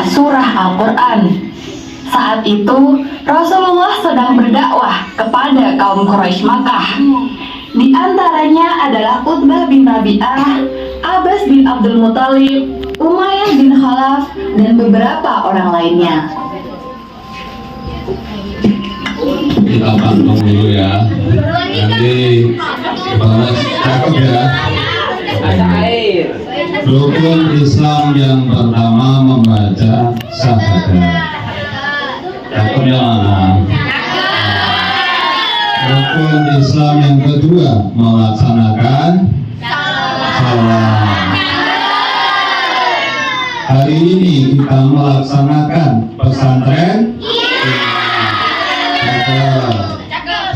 surah Al-Quran. Saat itu Rasulullah sedang berdakwah kepada kaum Quraisy Makkah. Di antaranya adalah Utbah bin Rabi'ah, Abbas bin Abdul Muthalib, Umayyah bin Khalaf, dan beberapa orang lainnya. Kita pantau dulu ya. Nanti bahas cakep ya. Rukun Islam yang pertama membaca syahadat. Cakep yang mana? Rukun Islam yang kedua melaksanakan salat. Hari ini kita melaksanakan pesantren.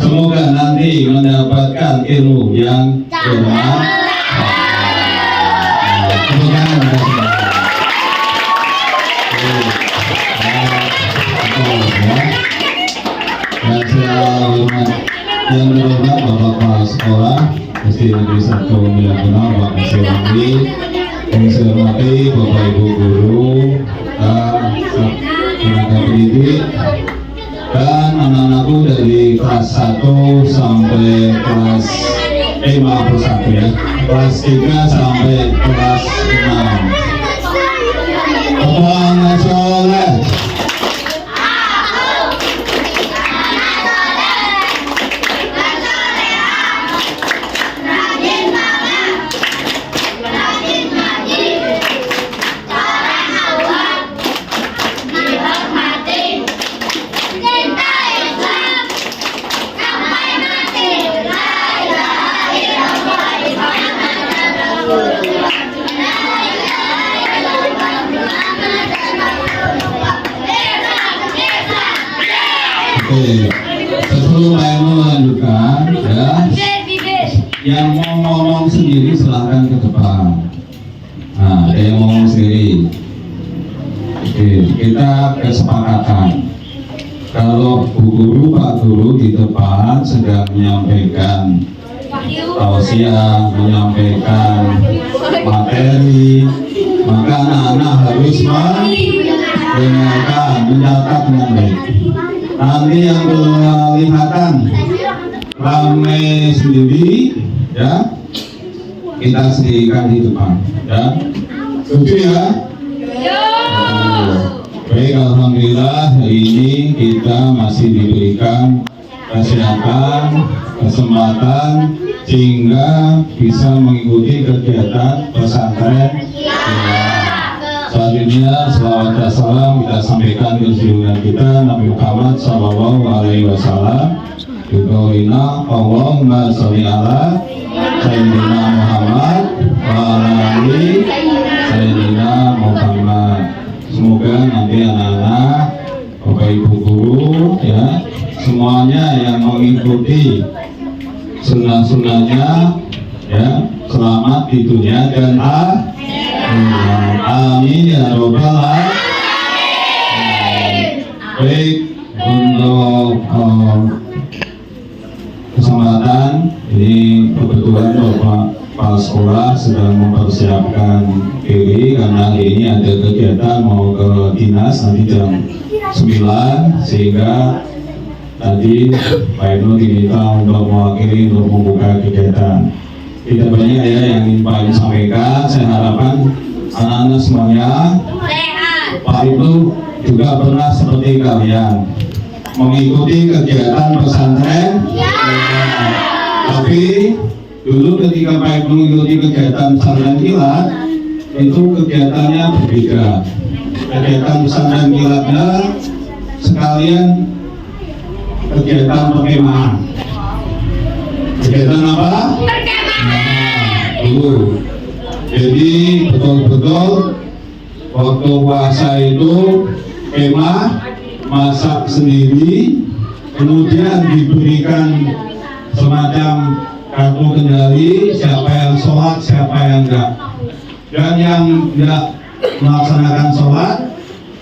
Semoga nanti mendapatkan ilmu yang bermanfaat. Yang berhormat Bapak Kepala Sekolah SD Negeri 1 Milagunau, Bapak Kasihwandi, yang saya hormati Bapak Ibu Guru, tenaga pendidik, dan anak-anakku dari kelas 1 sampai kelas 51 ya, kelas 3 sampai kelas 6. Allahumma sholli sebelum saya melanjutkan ya, yang mau ngomong sendiri silahkan ke depan. Nah, ada yang ngomong sendiri. Oke, kita kesepakatan kalau Bu Guru, Pak Guru di depan sedang menyampaikan tausiah, menyampaikan materi, maka anak-anak harus mendengarkan, mencatat dengan baik. Nanti yang kelihatan ramai sendiri ya, kita sediakan di depan ya. Setuju ya? Baik, alhamdulillah hari ini kita masih diberikan kesehatan, kesempatan sehingga bisa mengikuti kegiatan pesantren. Selanjutnya selawat dan salam kita sampaikan ke junjungan kita Nabi Muhammad Sallallahu Alaihi Wasallam. Biqaulina Allahumma sholli ala Sayyidina Muhammad wa ala ali Sayyidina Muhammad. Semoga nanti anak-anak, Bapak Ibu Guru ya, semuanya yang mengikuti sunnah-sunnahnya ya, selamat di dunia dan akhirat. Amin ya robbal alamin. Baik, untuk kesempatan ini kebetulan Bapak Kepala Sekolah sedang mempersiapkan diri karena hari ini ada kegiatan mau ke dinas nanti jam 9, sehingga tadi Pak Eno diminta untuk mewakili untuk membuka kegiatan. Tidak banyak ya yang ingin Pak Ibu sampaikan. Saya harapkan anak-anak semuanya, Pak Ibu juga pernah seperti kalian mengikuti kegiatan pesantren. Tapi dulu ketika Pak Ibu mengikuti kegiatan pesantren kilat, itu kegiatannya berbeda. Kegiatan pesantren kilatnya sekalian kegiatan perkemahan. Kegiatan apa? Jadi betul-betul waktu puasa itu kemah, masak sendiri, kemudian diberikan semacam kartu kendali siapa yang sholat, siapa yang enggak. Dan yang enggak melaksanakan sholat,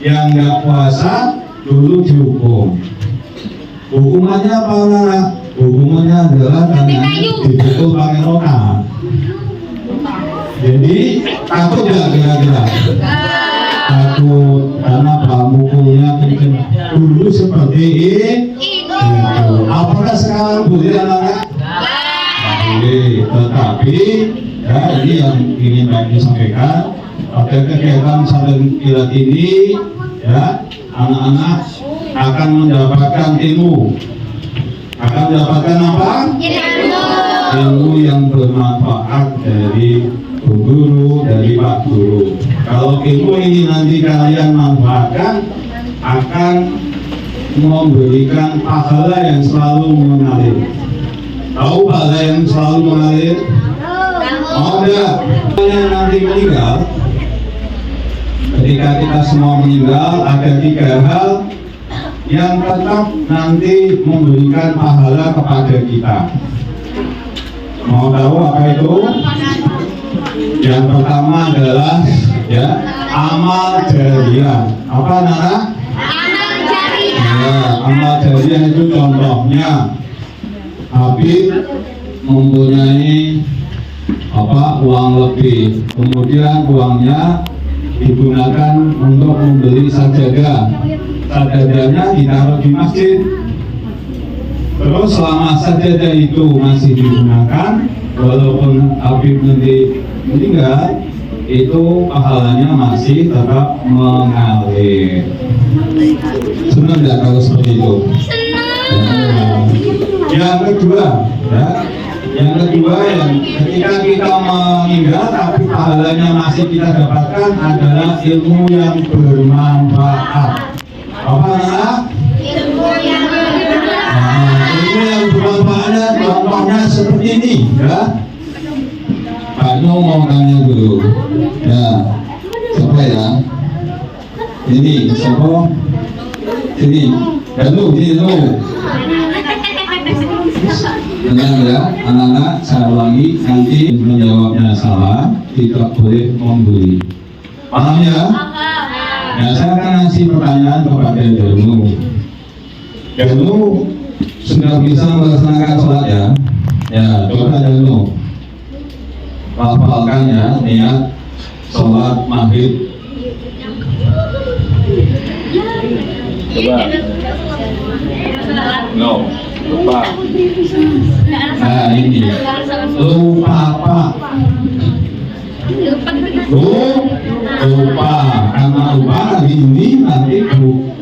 yang enggak puasa dulu dihukum. Hukumannya apa anak? Hukumannya adalah dipukul pakai rotan. Jadi takut nggak kira-kira? Takut, karena pada kegiatan sadar kilat ini, ya, anak-anak akan mendapatkan ilmu. Akan mendapatkan apa? Ilmu yang bermanfaat dari Bu Guru, dari Pak Guru. Kalau ilmu ini nanti kalian manfaatkan, akan memberikan pahala yang selalu mengalir. Tahu pahala yang selalu mengalir? Mau enggak? Yang nanti meninggal, ketika kita semua meninggal, ada 3 hal yang tetap nanti memberikan pahala kepada kita. Mau tahu apa itu? Yang pertama adalah, ya, amal jariyah. Apa Nana? Amal jariyah. Ya, amal jariyah itu contohnya Habib mempunyai uang lebih, kemudian uangnya digunakan untuk membeli sajadah. Sajadahnya ditaruh di masjid. Terus selama sajadah itu masih digunakan, walaupun Habib nanti meninggal, itu pahalanya masih tetap mengalir. Senang nggak kalau seperti itu? Senang. Yang kedua, ya, yang ketika kita meninggal tapi pahalanya masih kita dapatkan adalah ilmu yang bermanfaat. Apa nak? Ilmu yang Ilmu yang bermanfaatnya contohnya seperti ini, ya. Pak Nu mau tanya dulu, ya. Siapa ya? Ini siapa? Ini, Danu, ini Danu. Tenang ya, anak-anak, saya ulangi, nanti menjawabnya salah, tidak boleh membuli. Paham ya? Nah, saya akan ngasih pertanyaan kepada Danu. Danu sudah bisa melaksanakan sholat ya? Ya, coba Danu hafalkan ya, niat sholat maghrib. Coba. No, lupa. Nah ini, lupa apa? Lupa, karena lupa hari ini nanti Bu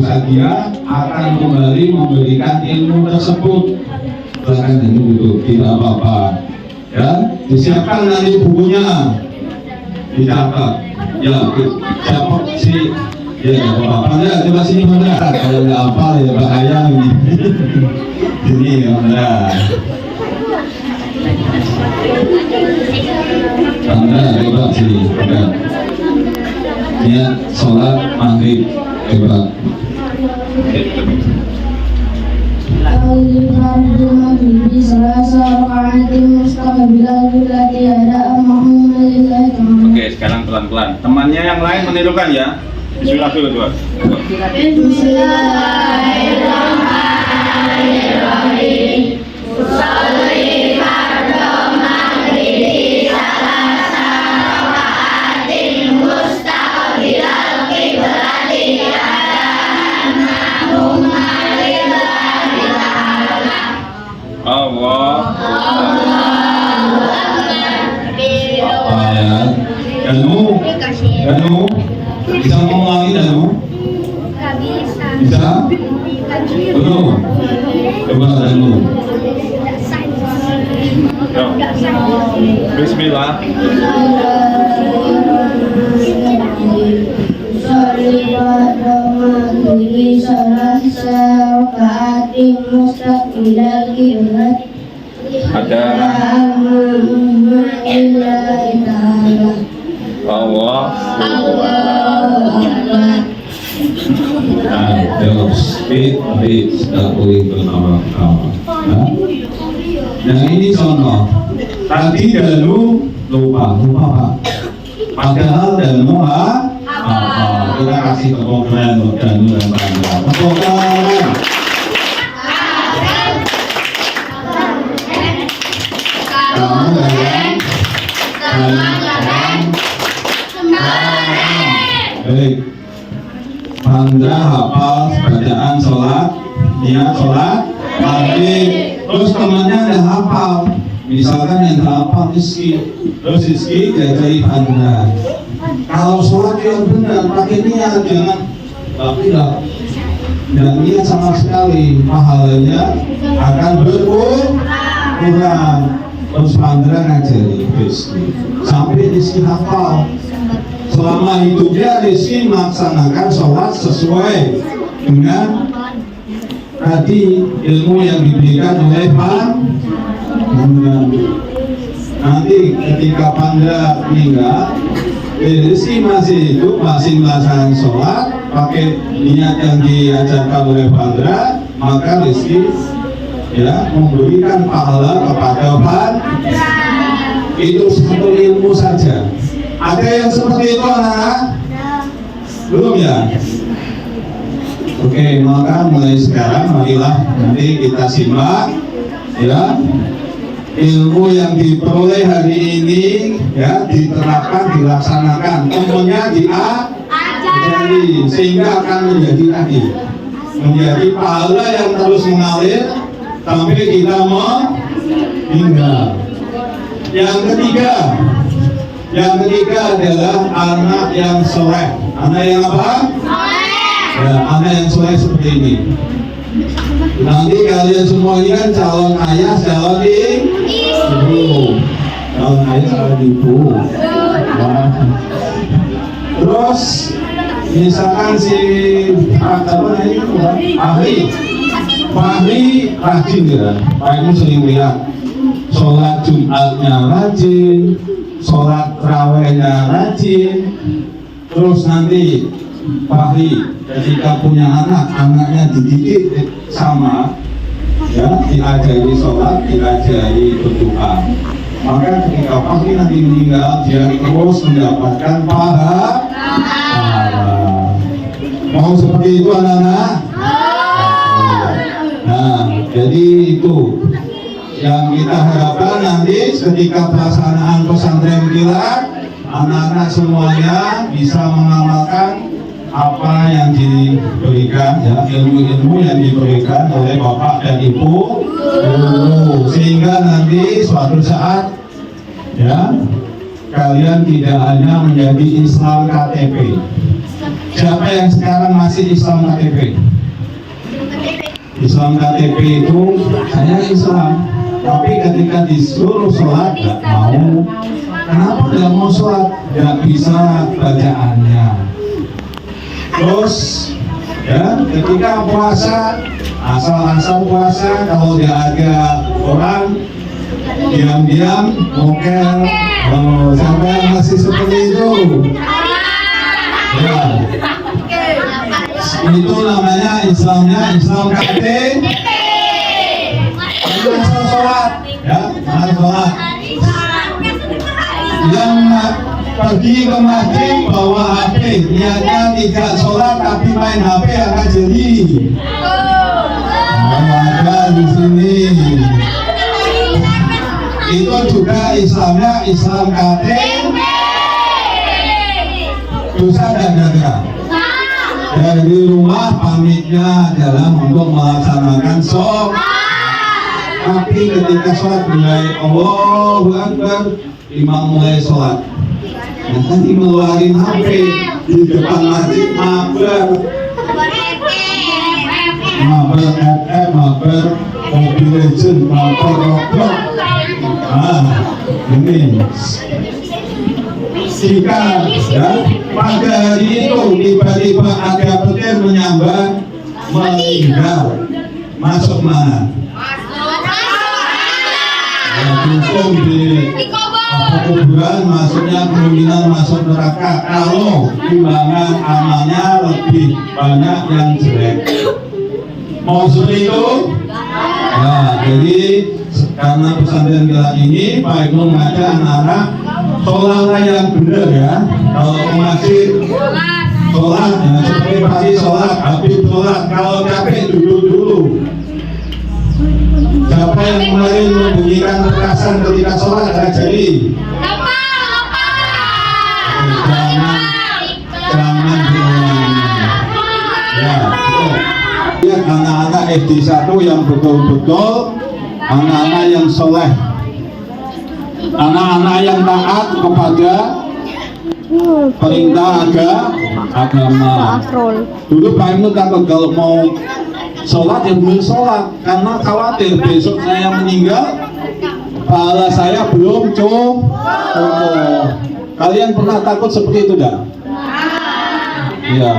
Sadia akan kembali memberikan ilmu tersebut. Silahkan dulu, tidak apa-apa. Ya, disiapkan nanti bukunya, dicatat. Ya, siapa sih? Ya, apa-apa ya, coba sini mana? Kalau nggak apa ya bahaya ini. Ini mana? Anda coba sini, coba. Niat sholat maghrib, coba. Oke, sekarang pelan-pelan. Temannya yang lain menirukan ya. Bismillah dulu dua. Bismillahirrahmanirrahim. Sholli fardhu maghribi salasa rakaatin mustaqbilal qiblati Allahumma lillahi ta'ala. Allah. Apa ya? Danu, bisa ngomong lagi Danu? Bisa? Belum? Coba Danu. Yo. Bismillah. Ada Allah. Nah, jawab speed, tak boleh berlama-lama. Nah ini contoh. Tadi Danu lupa Pak. Padahal Danu apa? Kita kasih tepuk tangan untuk Danu dan Bangga. Tepuk tangan. Kamu kalian. Baik. Bangga hafal bacaan sholat, niat sholat, maghrib. Terus temannya udah hafal. Misalkan yang 8 Rizky, terus Rizky diajari Pandra. Kalau sholat yang benar, pakai niat, jangan tapi tidak niat sama sekali, pahalanya akan berkurang. Terus Pandra ngajari Rizky sampai Rizky hafal. Selama hidupnya Rizky melaksanakan sholat sesuai dengan tadi ilmu yang diberikan oleh Pandra. Nanti ketika Pandra meninggal, Rizky masih hidup, masih melaksanakan sholat pakai niat yang diajarkan oleh Pandra, maka Rizky ya memberikan pahala kepada Pandra. Itu satu ilmu saja. Ada yang seperti itu anak-anak? Belum ya? Oke, maka mulai sekarang marilah nanti kita simak ya ilmu yang diperoleh hari ini ya diterapkan, dilaksanakan, temunya diajari sehingga akan menjadi pahala yang terus mengalir sampai kita meninggal. Yang ketiga adalah anak yang soleh. Anak yang apa? Ya, anak yang soleh seperti ini. Nanti kalian semua ini kan calon ayah, calon ibu. Calon ayah, calon ibu. Nah. Terus misalkan si Fahri rajin ya. Pak Ibu sering lihat sholat Jumatnya rajin, sholat rawehnya rajin. Terus nanti Fahri ketika punya anak, anaknya dididik sama ya, diajari sholat, diajari berdoa. Maka ketika Fahri nanti meninggal, dia terus mendapatkan pahala. Mau seperti itu anak-anak? Nah, jadi itu yang kita harapkan nanti ketika pelaksanaan pesantren kilat, anak-anak semuanya bisa mengamalkan apa yang diberikan ya, ilmu-ilmu yang diberikan oleh Bapak dan Ibu guru, sehingga nanti suatu saat ya kalian tidak hanya menjadi Islam KTP. Siapa yang sekarang masih Islam KTP? Islam KTP itu saya Islam, tapi ketika disuruh sholat nggak mau. Kenapa tidak mau sholat? Nggak bisa bacaannya. Terus ya ketika puasa asal-asal puasa, kalau dia ada orang diam-diam mokel. Siapa yang masih seperti itu? Ya, itu namanya Islamnya Islam KTP. Asal sholat ya, asal sholat. Yang pergi ke masjid bawa HP, niatnya tidak sholat tapi main HP akan jadi. Ada di sini. Itu juga Islamnya Islam KTP. Dosa dan jaga. Dari rumah pamitnya adalah untuk melaksanakan sholat. Tapi ketika sholat mulai Allahu Akbar, imam mulai sholat. Nah, nanti ngeluarin HP di depan masjid, mabar Mobile Legend, mabar Roblox. Ini jika ya, pada hari itu tiba-tiba ada petir menyambar, meninggal, masuk mana? Ya, hukum di kuburan, masuknya kemungkinan masuk neraka kalau timbangan amalnya lebih banyak yang jelek. Mau seperti itu? Nah, jadi karena pesantren kilat ini Pak Ibu mengajak anak-anak sholatlah yang benar ya. Kalau masih sholat ya, seperti pagi sholat, habis sholat, kalau capek duduk dulu. Siapa yang kemarin membunyikan petasan ketika sholat ada jadi? Jangan diulangi. Ya, lihat anak-anak SD 1 yang betul-betul anak-anak yang soleh, anak-anak yang taat kepada perintah agama. Dulu Pak Ibnu takut kalau mau sholat ya belum sholat karena khawatir besok saya meninggal pahala saya belum cukup. Kalian pernah takut seperti itu dah? Iya.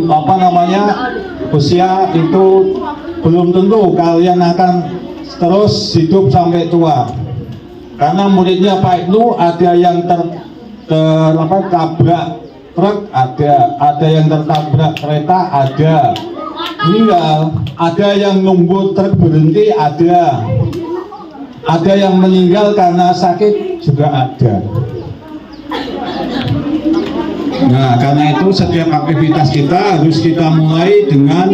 Apa namanya, usia itu belum tentu kalian akan terus hidup sampai tua. Karena muridnya Pak Ibnu ada yang tabrak truk, ada yang tertabrak kereta, ada meninggal, ada yang nunggu truk berhenti, ada yang meninggal karena sakit juga ada. Nah, karena itu setiap aktivitas kita harus kita mulai dengan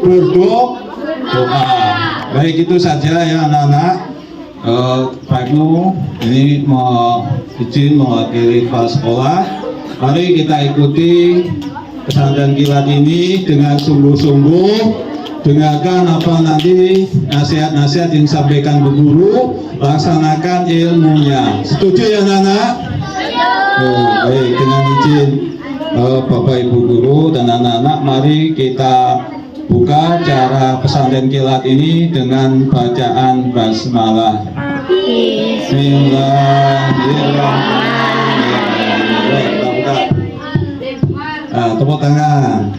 berdoa. Baik, itu saja ya anak-anak. Pak Ibnu ini izin mewakili kepala sekolah. Mari kita ikuti pesantren kilat ini dengan sungguh-sungguh. Dengarkan apa nanti nasihat-nasihat yang disampaikan Bu Guru, laksanakan ilmunya. Setuju ya anak-anak? Baik, dengan izin Bapak Ibu Guru dan anak-anak, mari kita buka cara pesantren kilat ini dengan bacaan basmalah. Bismillahirrahmanirrahim. Tepuk tangan.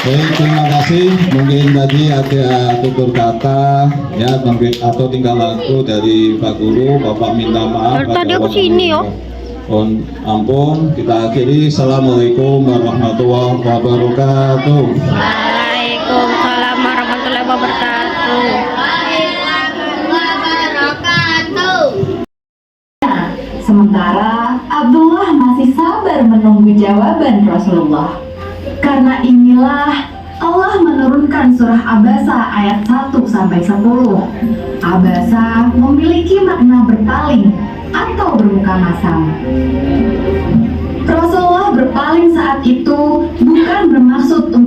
Baik, terima kasih. Mungkin tadi ada tutur kata ya, mungkin atau tinggal laku dari Pak Guru. Bapak minta maaf. Tadi aku sini yo. Mohon ampun. Kita akhiri. Assalamualaikum warahmatullahi wabarakatuh. Waalaikumsalam warahmatullahi wabarakatuh. Sementara Abdullah masih sabar menunggu jawaban Rasulullah. Karena inilah Allah menurunkan surah Abasa ayat 1-10. Abasa memiliki makna berpaling atau bermuka masam. Rasulullah berpaling saat itu bukan bermaksud untuk